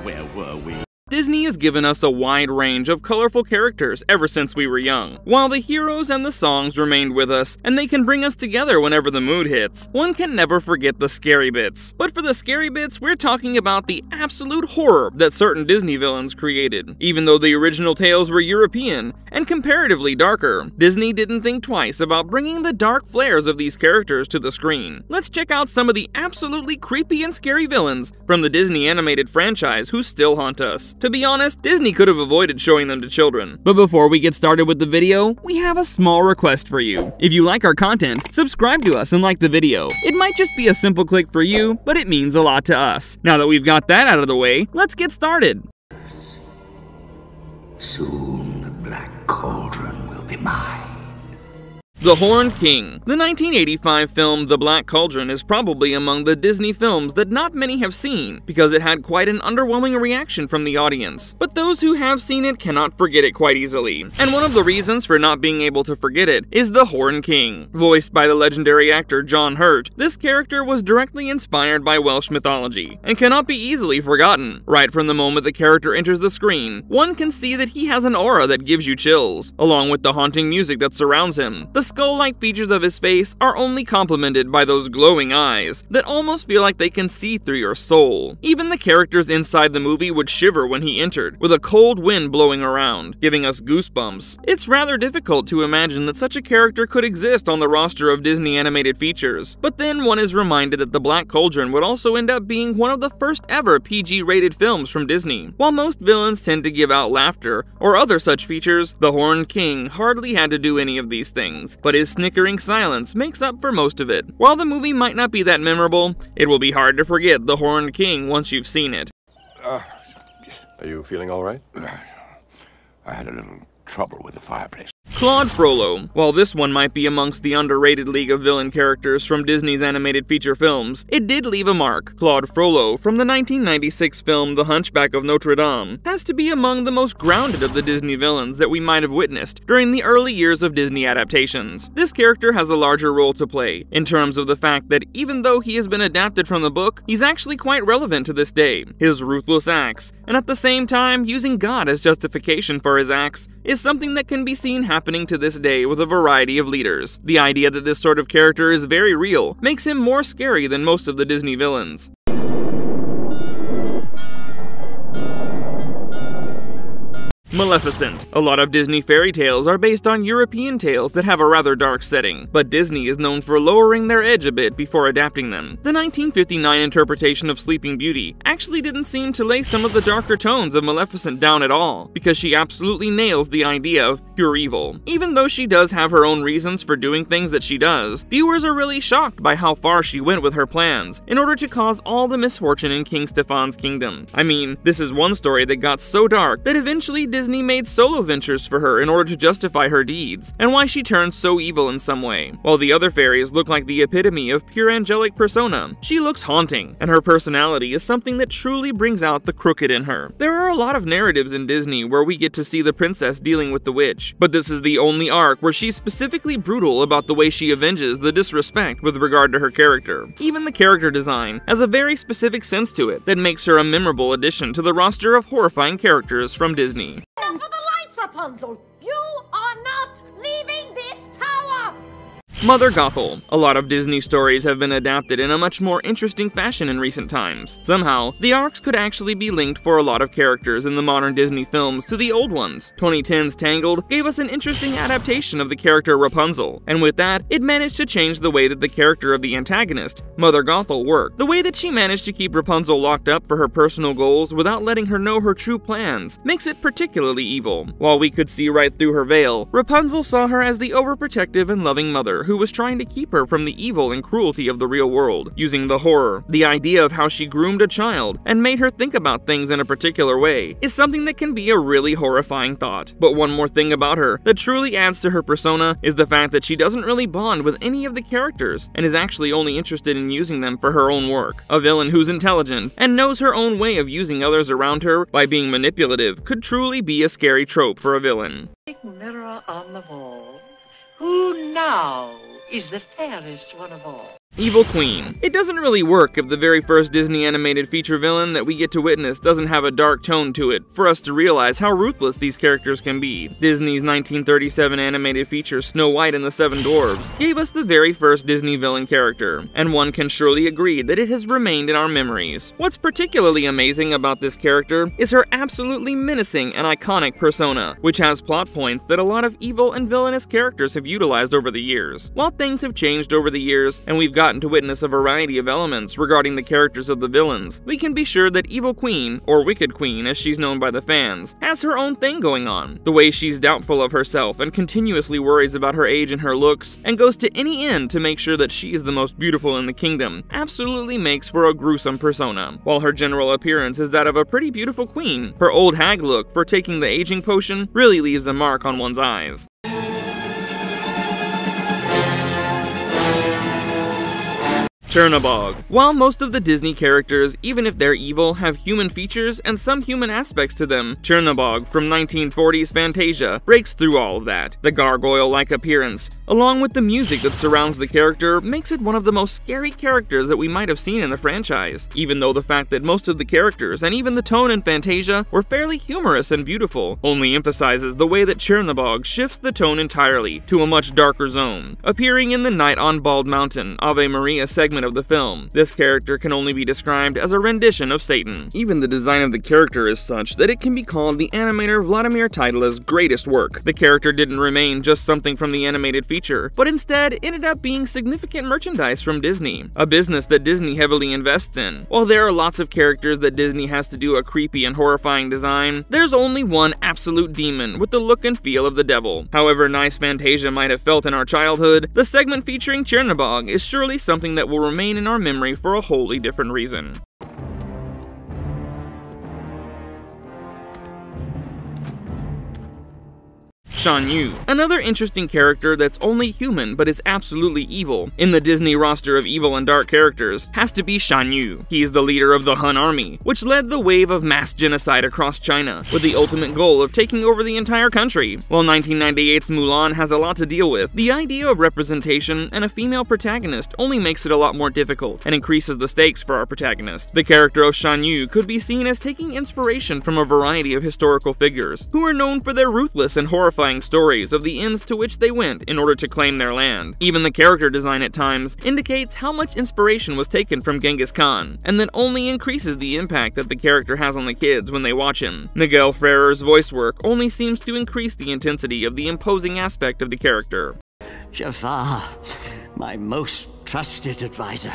Where were we? Disney has given us a wide range of colorful characters ever since we were young. While the heroes and the songs remained with us, and they can bring us together whenever the mood hits, one can never forget the scary bits. But for the scary bits, we're talking about the absolute horror that certain Disney villains created. Even though the original tales were European and comparatively darker, Disney didn't think twice about bringing the dark flares of these characters to the screen. Let's check out some of the absolutely creepy and scary villains from the Disney animated franchise who still haunt us. To be honest, Disney could have avoided showing them to children. But before we get started with the video, we have a small request for you. If you like our content, subscribe to us and like the video. It might just be a simple click for you, but it means a lot to us. Now that we've got that out of the way, let's get started. Soon the Black Cauldron will be mine. The Horned King. The 1985 film The Black Cauldron is probably among the Disney films that not many have seen because it had quite an underwhelming reaction from the audience. But those who have seen it cannot forget it quite easily. And one of the reasons for not being able to forget it is the Horned King. Voiced by the legendary actor John Hurt, this character was directly inspired by Welsh mythology and cannot be easily forgotten. Right from the moment the character enters the screen, one can see that he has an aura that gives you chills, along with the haunting music that surrounds him. The skull-like features of his face are only complemented by those glowing eyes that almost feel like they can see through your soul. Even the characters inside the movie would shiver when he entered, with a cold wind blowing around, giving us goosebumps. It's rather difficult to imagine that such a character could exist on the roster of Disney animated features, but then one is reminded that The Black Cauldron would also end up being one of the first ever PG-rated films from Disney. While most villains tend to give out laughter or other such features, the Horned King hardly had to do any of these things. But his snickering silence makes up for most of it. While the movie might not be that memorable, it will be hard to forget the Horned King once you've seen it. Are you feeling all right? I had a little trouble with the fireplace. Claude Frolo. While this one might be amongst the underrated league of villain characters from Disney's animated feature films, it did leave a mark. Claude Frolo, from the 1996 film The Hunchback of Notre Dame, has to be among the most grounded of the Disney villains that we might have witnessed during the early years of Disney adaptations. This character has a larger role to play, in terms of the fact that even though he has been adapted from the book, he's actually quite relevant to this day. His ruthless acts, and at the same time using God as justification for his acts, is something that can be seen happening to this day with a variety of leaders. The idea that this sort of character is very real makes him more scary than most of the Disney villains. Maleficent. A lot of Disney fairy tales are based on European tales that have a rather dark setting, but Disney is known for lowering their edge a bit before adapting them. The 1959 interpretation of Sleeping Beauty actually didn't seem to lay some of the darker tones of Maleficent down at all, because she absolutely nails the idea of pure evil. Even though she does have her own reasons for doing things that she does, viewers are really shocked by how far she went with her plans in order to cause all the misfortune in King Stefan's kingdom. I mean, this is one story that got so dark that eventually Disney made solo ventures for her in order to justify her deeds, and why she turned so evil in some way. While the other fairies look like the epitome of pure angelic persona, she looks haunting, and her personality is something that truly brings out the crooked in her. There are a lot of narratives in Disney where we get to see the princess dealing with the witch, but this is the only arc where she's specifically brutal about the way she avenges the disrespect with regard to her character. Even the character design has a very specific sense to it that makes her a memorable addition to the roster of horrifying characters from Disney. Enough of the lights, Rapunzel! You are not leaving this tower! Mother Gothel. A lot of Disney stories have been adapted in a much more interesting fashion in recent times. Somehow, the arcs could actually be linked for a lot of characters in the modern Disney films to the old ones. 2010's Tangled gave us an interesting adaptation of the character Rapunzel, and with that, it managed to change the way that the character of the antagonist, Mother Gothel, worked. The way that she managed to keep Rapunzel locked up for her personal goals without letting her know her true plans makes it particularly evil. While we could see right through her veil, Rapunzel saw her as the overprotective and loving mother who was trying to keep her from the evil and cruelty of the real world, using the horror. The idea of how she groomed a child and made her think about things in a particular way is something that can be a really horrifying thought. But one more thing about her that truly adds to her persona is the fact that she doesn't really bond with any of the characters and is actually only interested in using them for her own work. A villain who's intelligent and knows her own way of using others around her by being manipulative could truly be a scary trope for a villain. Mirror on the wall. Who now is the fairest one of all? Evil Queen. It doesn't really work if the very first Disney animated feature villain that we get to witness doesn't have a dark tone to it for us to realize how ruthless these characters can be. Disney's 1937 animated feature Snow White and the Seven Dwarfs gave us the very first Disney villain character, and one can surely agree that it has remained in our memories. What's particularly amazing about this character is her absolutely menacing and iconic persona, which has plot points that a lot of evil and villainous characters have utilized over the years. While things have changed over the years, and we've gotten to witness a variety of elements regarding the characters of the villains, we can be sure that Evil Queen, or Wicked Queen as she's known by the fans, has her own thing going on. The way she's doubtful of herself and continuously worries about her age and her looks, and goes to any end to make sure that she is the most beautiful in the kingdom, absolutely makes for a gruesome persona. While her general appearance is that of a pretty beautiful queen, her old hag look for taking the aging potion really leaves a mark on one's eyes. Chernabog. While most of the Disney characters, even if they're evil, have human features and some human aspects to them, Chernabog from 1940s Fantasia breaks through all of that. The gargoyle-like appearance, along with the music that surrounds the character, makes it one of the most scary characters that we might have seen in the franchise, even though the fact that most of the characters, and even the tone in Fantasia, were fairly humorous and beautiful, only emphasizes the way that Chernabog shifts the tone entirely to a much darker zone. Appearing in the Night on Bald Mountain, Ave Maria segment of the film, this character can only be described as a rendition of Satan. Even the design of the character is such that it can be called the animator Vladimir Titula's greatest work. The character didn't remain just something from the animated feature, but instead ended up being significant merchandise from Disney, a business that Disney heavily invests in. While there are lots of characters that Disney has to do a creepy and horrifying design, there's only one absolute demon with the look and feel of the devil. However nice Fantasia might have felt in our childhood, the segment featuring Chernabog is surely something that will remain in our memory for a wholly different reason. Shan Yu. Another interesting character that's only human but is absolutely evil in the Disney roster of evil and dark characters has to be Shan Yu. He's the leader of the Han Army, which led the wave of mass genocide across China, with the ultimate goal of taking over the entire country. While 1998's Mulan has a lot to deal with, the idea of representation and a female protagonist only makes it a lot more difficult and increases the stakes for our protagonist. The character of Shan Yu could be seen as taking inspiration from a variety of historical figures who are known for their ruthless and horrifying stories of the ends to which they went in order to claim their land. Even the character design at times indicates how much inspiration was taken from Genghis Khan, and that only increases the impact that the character has on the kids when they watch him. Miguel Ferrer's voice work only seems to increase the intensity of the imposing aspect of the character. Jafar, my most trusted advisor,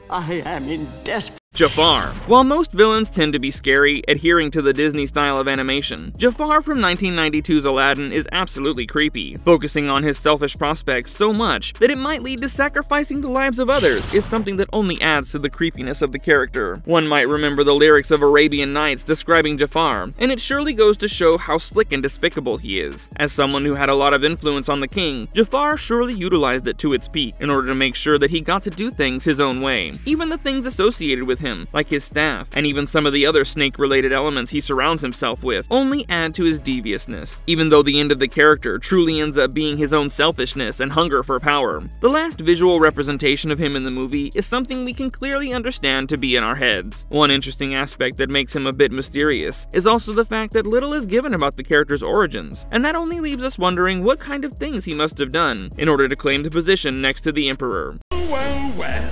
I am in desperate... Jafar. While most villains tend to be scary, adhering to the Disney style of animation, Jafar from 1992's Aladdin is absolutely creepy, focusing on his selfish prospects so much that it might lead to sacrificing the lives of others is something that only adds to the creepiness of the character. One might remember the lyrics of Arabian Nights describing Jafar, and it surely goes to show how slick and despicable he is. As someone who had a lot of influence on the king, Jafar surely utilized it to its peak in order to make sure that he got to do things his own way. Even the things associated with him, like his staff, and even some of the other snake-related elements he surrounds himself with, only add to his deviousness, even though the end of the character truly ends up being his own selfishness and hunger for power. The last visual representation of him in the movie is something we can clearly understand to be in our heads. One interesting aspect that makes him a bit mysterious is also the fact that little is given about the character's origins, and that only leaves us wondering what kind of things he must have done in order to claim the position next to the Emperor. Well, well,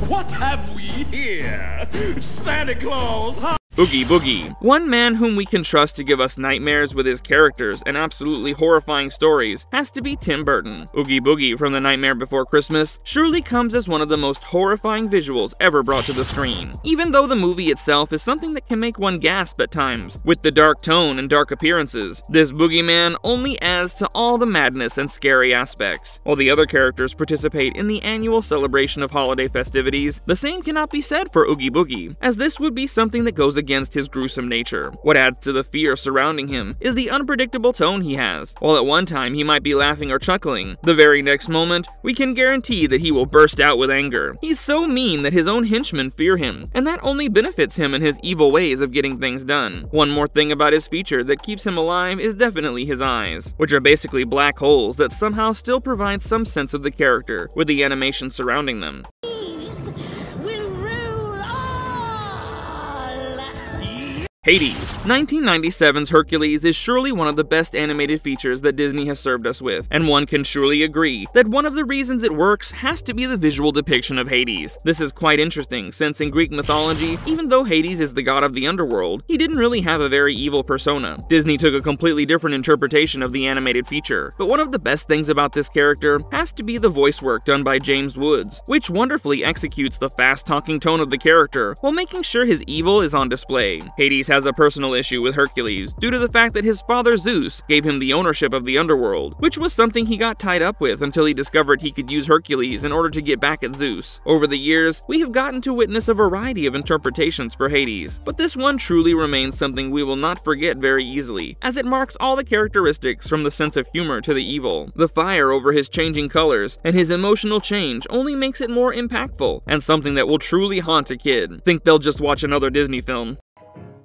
what have we here? Santa Claus, huh? Oogie Boogie. One man whom we can trust to give us nightmares with his characters and absolutely horrifying stories has to be Tim Burton. Oogie Boogie from The Nightmare Before Christmas surely comes as one of the most horrifying visuals ever brought to the screen, even though the movie itself is something that can make one gasp at times. With the dark tone and dark appearances, this boogeyman only adds to all the madness and scary aspects. While the other characters participate in the annual celebration of holiday festivities, the same cannot be said for Oogie Boogie, as this would be something that goes against his gruesome nature. What adds to the fear surrounding him is the unpredictable tone he has. While at one time he might be laughing or chuckling, the very next moment we can guarantee that he will burst out with anger. He's so mean that his own henchmen fear him, and that only benefits him in his evil ways of getting things done. One more thing about his feature that keeps him alive is definitely his eyes, which are basically black holes that somehow still provide some sense of the character with the animation surrounding them. Hades. 1997's Hercules is surely one of the best animated features that Disney has served us with, and one can surely agree that one of the reasons it works has to be the visual depiction of Hades. This is quite interesting, since in Greek mythology, even though Hades is the god of the underworld, he didn't really have a very evil persona. Disney took a completely different interpretation of the animated feature, but one of the best things about this character has to be the voice work done by James Woods, which wonderfully executes the fast-talking tone of the character while making sure his evil is on display. Hades has a personal issue with Hercules due to the fact that his father Zeus gave him the ownership of the underworld, which was something he got tied up with until he discovered he could use Hercules in order to get back at Zeus. Over the years, we have gotten to witness a variety of interpretations for Hades, but this one truly remains something we will not forget very easily, as it marks all the characteristics from the sense of humor to the evil. The fire over his changing colors and his emotional change only makes it more impactful, and something that will truly haunt a kid. Think they'll just watch another Disney film.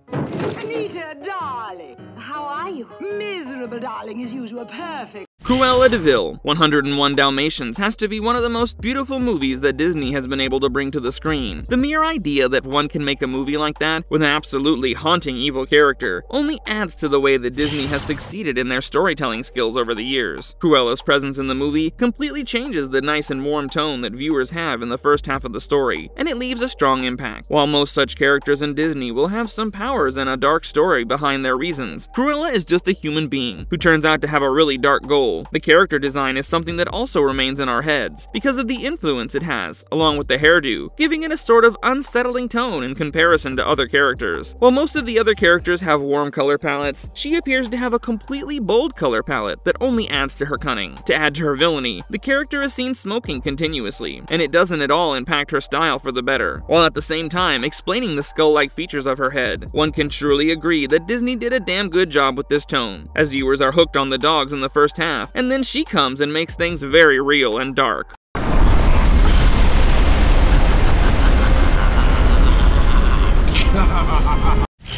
Anita, darling. How are you? Miserable, darling, as usual. Perfect. Cruella de Vil, 101 Dalmatians has to be one of the most beautiful movies that Disney has been able to bring to the screen. The mere idea that one can make a movie like that with an absolutely haunting evil character only adds to the way that Disney has succeeded in their storytelling skills over the years. Cruella's presence in the movie completely changes the nice and warm tone that viewers have in the first half of the story, and it leaves a strong impact. While most such characters in Disney will have some powers and a dark story behind their reasons, Cruella is just a human being who turns out to have a really dark goal. The character design is something that also remains in our heads because of the influence it has, along with the hairdo, giving it a sort of unsettling tone in comparison to other characters. While most of the other characters have warm color palettes, she appears to have a completely bold color palette that only adds to her cunning. To add to her villainy, the character is seen smoking continuously, and it doesn't at all impact her style for the better, while at the same time explaining the skull-like features of her head. One can surely agree that Disney did a damn good job with this tone, as viewers are hooked on the dogs in the first half, and then she comes and makes things very real and dark.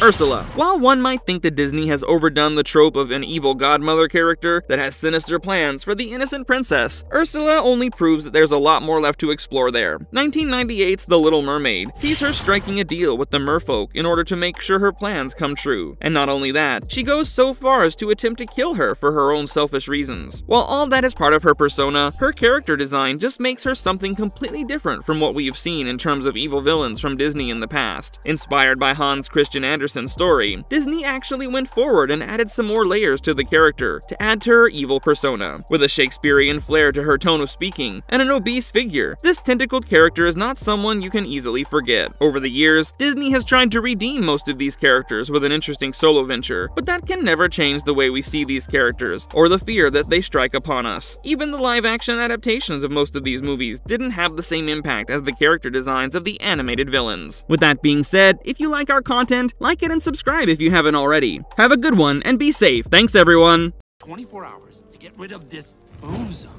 Ursula. While one might think that Disney has overdone the trope of an evil godmother character that has sinister plans for the innocent princess, Ursula only proves that there's a lot more left to explore there. 1998's The Little Mermaid sees her striking a deal with the merfolk in order to make sure her plans come true. And not only that, she goes so far as to attempt to kill her for her own selfish reasons. While all that is part of her persona, her character design just makes her something completely different from what we have seen in terms of evil villains from Disney in the past. Inspired by Hans Christian Andersen's story, Disney actually went forward and added some more layers to the character to add to her evil persona. With a Shakespearean flair to her tone of speaking and an obese figure, this tentacled character is not someone you can easily forget. Over the years, Disney has tried to redeem most of these characters with an interesting solo venture, but that can never change the way we see these characters or the fear that they strike upon us. Even the live-action adaptations of most of these movies didn't have the same impact as the character designs of the animated villains. With that being said, if you like our content, like it and subscribe if you haven't already. Have a good one and be safe. Thanks everyone. 24 hours to get rid of this bozo.